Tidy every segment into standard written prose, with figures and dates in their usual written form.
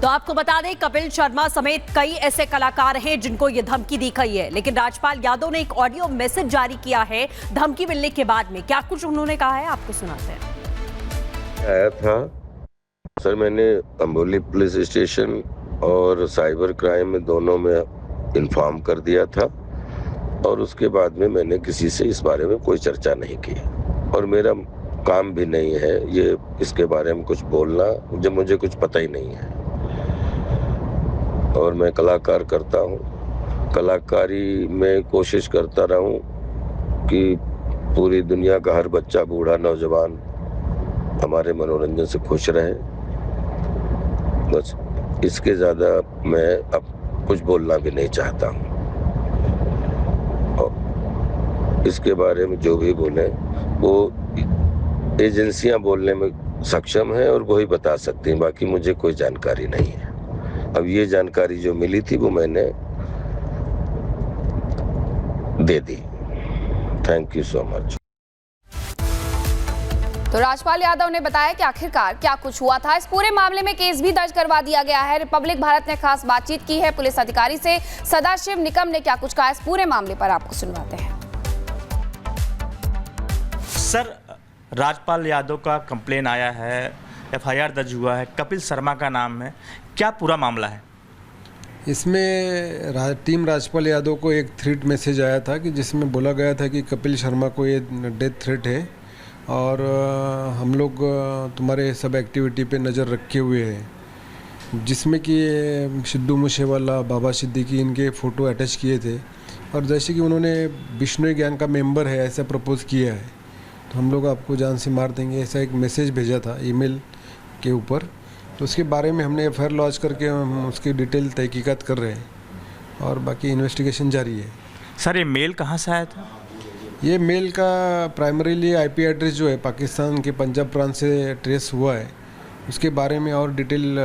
तो आपको बता दें, कपिल शर्मा समेत कई ऐसे कलाकार हैं जिनको ये धमकी दी गई है, लेकिन राजपाल यादव ने एक ऑडियो मैसेज जारी किया है धमकी मिलने के बाद में। क्या कुछ उन्होंने कहा है, आपको सुनाते हैं। आया था सर, मैंने अम्बोली पुलिस स्टेशन और साइबर क्राइम में दोनों में इन्फॉर्म कर दिया था, और उसके बाद में मैंने किसी से इस बारे में कोई चर्चा नहीं की, और मेरा काम भी नहीं है ये इसके बारे में कुछ बोलना, जब मुझे कुछ पता ही नहीं है। और मैं कलाकार करता हूँ, कलाकारी में कोशिश करता रहूँ कि पूरी दुनिया का हर बच्चा, बूढ़ा, नौजवान हमारे मनोरंजन से खुश रहे। बस इसके ज़्यादा मैं अब कुछ बोलना भी नहीं चाहता हूँ। और इसके बारे में जो भी बोले वो एजेंसियां बोलने में सक्षम हैं और वही बता सकती हैं, बाकी मुझे कोई जानकारी नहीं है। अब ये जानकारी जो मिली थी वो मैंने दे दी। Thank you so much. तो राजपाल यादव ने बताया कि आखिरकार क्या कुछ हुआ था। इस पूरे मामले में केस भी दर्ज करवा दिया गया है। रिपब्लिक भारत ने खास बातचीत की है पुलिस अधिकारी से। सदाशिव निकम ने क्या कुछ कहा इस पूरे मामले पर, आपको सुनवाते हैं। सर, राजपाल यादव का कंप्लेन आया है, एफआईआर दर्ज हुआ है, कपिल शर्मा का नाम है, क्या पूरा मामला है? इसमें टीम राजपाल यादव को एक थ्रेट मैसेज आया था कि जिसमें बोला गया था कि कपिल शर्मा को ये डेथ थ्रेट है और हम लोग तुम्हारे सब एक्टिविटी पे नज़र रखे हुए हैं, जिसमें कि सिद्धू मूसेवाला, बाबा सिद्दीकी इनके फ़ोटो अटैच किए थे, और जैसे कि उन्होंने बिश्नोई गैंग का मेंबर है ऐसा प्रपोज किया है, तो हम लोग आपको जान से मार देंगे ऐसा एक मैसेज भेजा था ईमेल के ऊपर। तो उसके बारे में हमने एफआईआर लॉन्च करके हम उसकी डिटेल तहकीकात कर रहे हैं और बाकी इन्वेस्टिगेशन जारी है। सर, ये मेल कहाँ से आया था? ये मेल का प्राइमरीली आईपी एड्रेस जो है पाकिस्तान के पंजाब प्रांत से ट्रेस हुआ है, उसके बारे में और डिटेल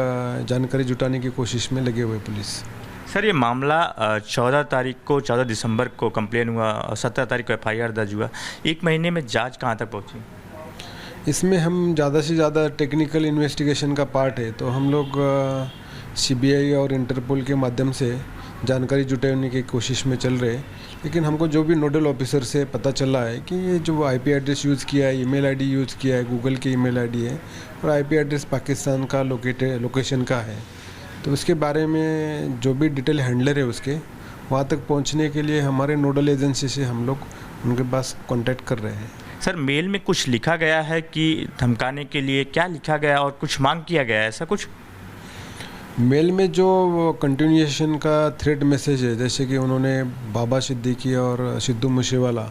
जानकारी जुटाने की कोशिश में लगे हुए पुलिस। सर, ये मामला 14 दिसंबर को कंप्लेन हुआ और 17 तारीख को एफआईआर दर्ज हुआ। एक महीने में जांच कहाँ तक पहुँची? इसमें हम ज़्यादा से ज़्यादा टेक्निकल इन्वेस्टिगेशन का पार्ट है, तो हम लोग सीबीआई और इंटरपोल के माध्यम से जानकारी जुटाने की कोशिश में चल रहे हैं। लेकिन हमको जो भी नोडल ऑफिसर से पता चला है कि ये जो आईपी एड्रेस यूज़ किया है, ईमेल आईडी यूज़ किया है, गूगल की ईमेल आईडी है और आईपी एड्रेस पाकिस्तान का लोकेशन का है, तो उसके बारे में जो भी डिटेल हैंडलर है उसके वहाँ तक पहुँचने के लिए हमारे नोडल एजेंसी से हम लोग उनके पास कॉन्टैक्ट कर रहे हैं। सर, मेल में कुछ लिखा गया है कि धमकाने के लिए, क्या लिखा गया और कुछ मांग किया गया है, ऐसा कुछ? मेल में जो कंटिन्यूएशन का थ्रेट मैसेज है, जैसे कि उन्होंने बाबा सिद्दीकी और सिद्धू मूसेवाला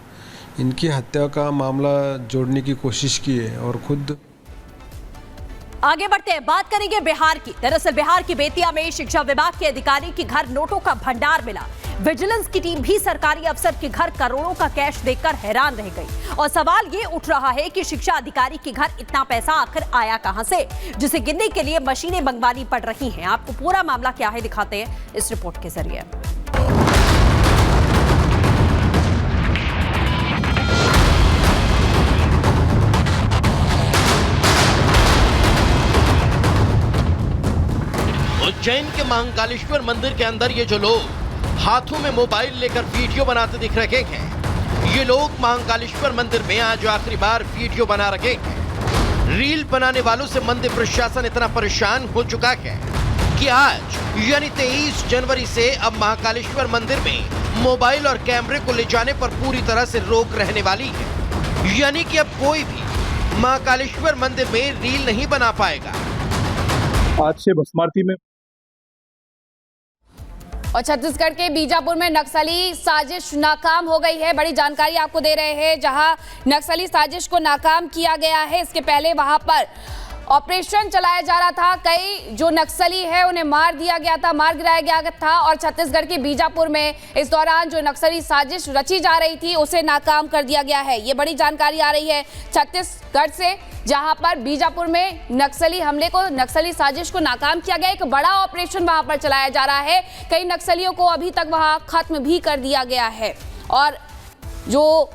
इनकी हत्या का मामला जोड़ने की कोशिश की है और खुद। आगे बढ़ते हैं, बात करेंगे बिहार की। दरअसल बिहार की बेतिया में शिक्षा विभाग के अधिकारी के घर नोटों का भंडार मिला। विजिलेंस की टीम भी सरकारी अफसर के घर करोड़ों का कैश देखकर हैरान रह गई, और सवाल ये उठ रहा है कि शिक्षा अधिकारी के घर इतना पैसा आखिर आया कहां से, जिसे गिनने के लिए मशीनें मंगवानी पड़ रही हैं। आपको पूरा मामला क्या है दिखाते हैं इस रिपोर्ट के जरिए। उज्जैन के महाकालेश्वर मंदिर के अंदर ये जो लोग हाथों में मोबाइल लेकर वीडियो बनाते दिख रहे हैं, ये लोग महाकालेश्वर मंदिर में आज आखिरी बार वीडियो बना रहे हैं। रील बनाने वालों से मंदिर प्रशासन इतना परेशान हो चुका है कि आज यानी 23 जनवरी से अब महाकालेश्वर मंदिर में मोबाइल और कैमरे को ले जाने पर पूरी तरह से रोक रहने वाली है, यानी कि अब कोई भी महाकालेश्वर मंदिर में रील नहीं बना पाएगा। आज से भस्मारती में। और छत्तीसगढ़ के बीजापुर में नक्सली साजिश नाकाम हो गई है। बड़ी जानकारी आपको दे रहे हैं, जहां नक्सली साजिश को नाकाम किया गया है, इसके पहले वहां पर ऑपरेशन चलाया जा रहा था। कई जो नक्सली है उन्हें मार दिया गया था, मार गिराया गया था, और छत्तीसगढ़ के बीजापुर में इस दौरान जो नक्सली साजिश रची जा रही थी उसे नाकाम कर दिया गया है। ये बड़ी जानकारी आ रही है छत्तीसगढ़ से, जहां पर बीजापुर में नक्सली हमले को, नक्सली साजिश को नाकाम किया गया। एक बड़ा ऑपरेशन वहां पर चलाया जा रहा है। कई नक्सलियों को अभी तक वहां खत्म भी कर दिया गया है, और जो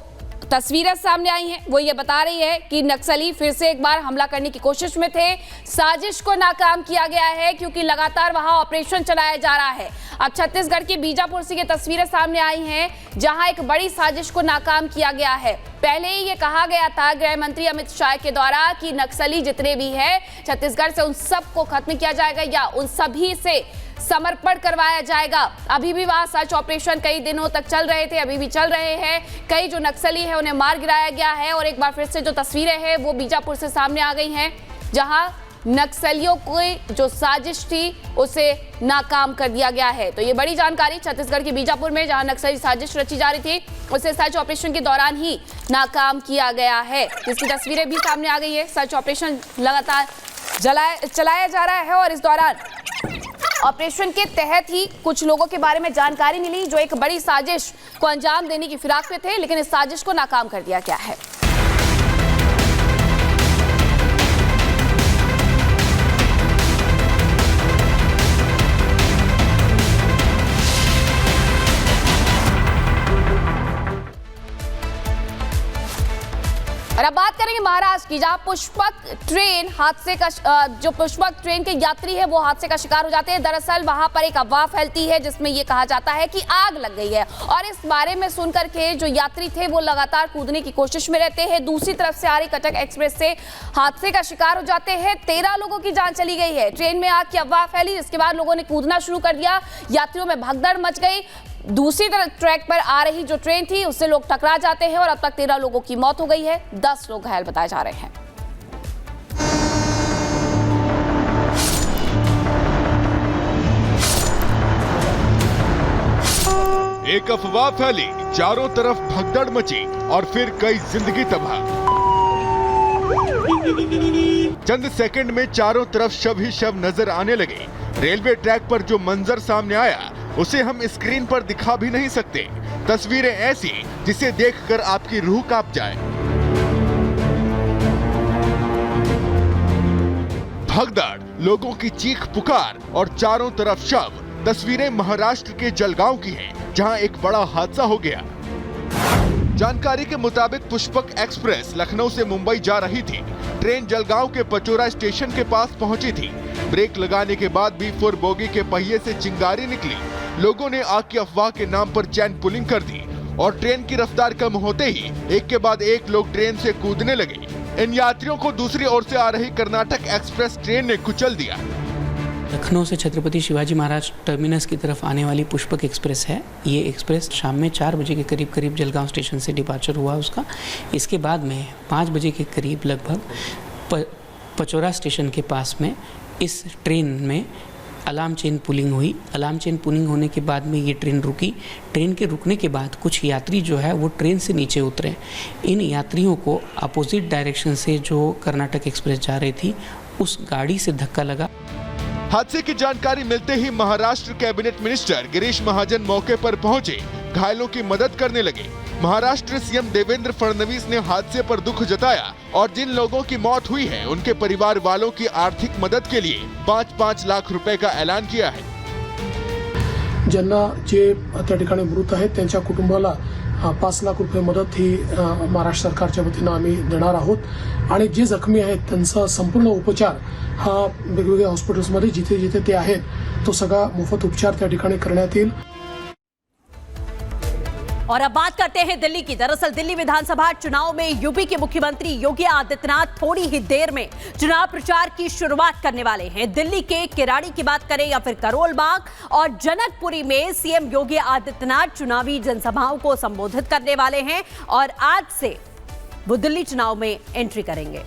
तस्वीरें सामने आई हैं वो ये बता रही है कि नक्सली फिर से एक बार हमला करने की कोशिश में थे। साजिश को नाकाम किया गया है क्योंकि लगातार वहां ऑपरेशन चलाया जा रहा है। अब छत्तीसगढ़ की बीजापुर से ये तस्वीरें सामने आई हैं जहां एक बड़ी साजिश को नाकाम किया गया है। पहले ही ये कहा गया था गृह मंत्री अमित शाह के द्वारा कि नक्सली जितने भी हैं छत्तीसगढ़ से उन सबको खत्म किया जाएगा या उन सभी से समर्पण करवाया जाएगा। अभी भी वहां सर्च ऑपरेशन कई दिनों तक चल रहे थे, अभी भी चल रहे हैं। कई जो नक्सली है उन्हें मार गिराया गया है और एक बार फिर से जो तस्वीरें हैं वो बीजापुर से सामने आ गई हैं जहां नक्सलियों की जो साजिश थी उसे नाकाम कर दिया गया है। तो ये बड़ी जानकारी छत्तीसगढ़ के बीजापुर में जहां नक्सली साजिश रची जा रही थी उसे सर्च ऑपरेशन के दौरान ही नाकाम किया गया है, जिसकी तस्वीरें भी सामने आ गई है। सर्च ऑपरेशन लगातार चलाया जा रहा है और इस दौरान ऑपरेशन के तहत ही कुछ लोगों के बारे में जानकारी मिली जो एक बड़ी साजिश को अंजाम देने की फिराक में थे, लेकिन इस साजिश को नाकाम कर दिया गया है। और अब बात करेंगे महाराष्ट्र की, जहां पुष्पक ट्रेन हादसे का जो पुष्पक ट्रेन के यात्री है वो हादसे का शिकार हो जाते हैं। दरअसल वहां पर एक अफवाह फैलती है जिसमें ये कहा जाता है कि आग लग गई है और इस बारे में सुनकर के जो यात्री थे वो लगातार कूदने की कोशिश में रहते हैं। दूसरी तरफ से आ रही कटक एक्सप्रेस से हादसे का शिकार हो जाते हैं। 13 लोगों की जान चली गई है। ट्रेन में आग की अफवाह फैली जिसके बाद लोगों ने कूदना शुरू कर दिया, यात्रियों में भगदड़ मच गई। दूसरी तरफ ट्रैक पर आ रही जो ट्रेन थी उससे लोग टकरा जाते हैं और अब तक 13 लोगों की मौत हो गई है, 10 लोग घायल बताए जा रहे हैं। एक अफवाह फैली, चारों तरफ भगदड़ मची और फिर कई जिंदगी तबाह। चंद सेकंड में चारों तरफ शव ही शव नजर आने लगे। रेलवे ट्रैक पर जो मंजर सामने आया उसे हम स्क्रीन पर दिखा भी नहीं सकते। तस्वीरें ऐसी जिसे देखकर आपकी रूह कांप जाए। भगदड़, लोगों की चीख पुकार और चारों तरफ शव। तस्वीरें महाराष्ट्र के जलगांव की हैं, जहां एक बड़ा हादसा हो गया। जानकारी के मुताबिक पुष्पक एक्सप्रेस लखनऊ से मुंबई जा रही थी। ट्रेन जलगांव के पचोरा स्टेशन के पास पहुंची थी। ब्रेक लगाने के बाद भी 4 बोगी के पहिए से चिंगारी निकली। लोगों ने आग की अफवाह के नाम पर चैन पुलिंग कर दी और ट्रेन की रफ्तार कम होते ही एक के बाद एक लोग ट्रेन से कूदने लगे। इन यात्रियों को दूसरी ओर से आ रही कर्नाटक एक्सप्रेस ट्रेन ने कुचल दिया। लखनऊ से छत्रपति शिवाजी महाराज टर्मिनस की तरफ आने वाली पुष्पक एक्सप्रेस है। ये एक्सप्रेस शाम में 4 बजे के करीब जलगांव स्टेशन से डिपार्चर हुआ उसका। इसके बाद में 5 बजे के करीब लगभग पचोरा स्टेशन के पास में इस ट्रेन में अलार्म चेन पुलिंग हुई। अलार्म चेन पुलिंग होने के बाद में ये ट्रेन रुकी। ट्रेन के रुकने के बाद कुछ यात्री जो है वो ट्रेन से नीचे उतरे। इन यात्रियों को अपोजिट डायरेक्शन से जो कर्नाटक एक्सप्रेस जा रही थी उस गाड़ी से धक्का लगा। हादसे की जानकारी मिलते ही महाराष्ट्र कैबिनेट मिनिस्टर गिरीश महाजन मौके पर पहुंचे, घायलों की मदद करने लगे। महाराष्ट्र सीएम देवेंद्र फडणवीस ने हादसे पर दुख जताया और जिन लोगों की मौत हुई है उनके परिवार वालों की आर्थिक मदद के लिए 5-5 लाख रुपए का ऐलान किया है। ज्यांना जे त्या ठिकाणी मृत आहेत त्यांच्या कुटुंबाला 5 लाख रुपये मदत ही महाराष्ट्र सरकारच्या वतीनं आम्ही देणार आहोत आणि जे जखमी आहेत त्यांचा संपूर्ण उपचार हा वेगवेगळ्या हॉस्पिटल्समध्ये जिथे जिथे ते आहेत तो सगळा मोफत उपचार त्या ठिकाणी करण्यात येईल। और अब बात करते हैं दिल्ली की। दरअसल दिल्ली विधानसभा चुनाव में यूपी के मुख्यमंत्री योगी आदित्यनाथ थोड़ी ही देर में चुनाव प्रचार की शुरुआत करने वाले हैं। दिल्ली के किराड़ी की बात करें या फिर करोल बाग और जनकपुरी में सीएम योगी आदित्यनाथ चुनावी जनसभाओं को संबोधित करने वाले हैं और आज से वो दिल्ली चुनाव में एंट्री करेंगे।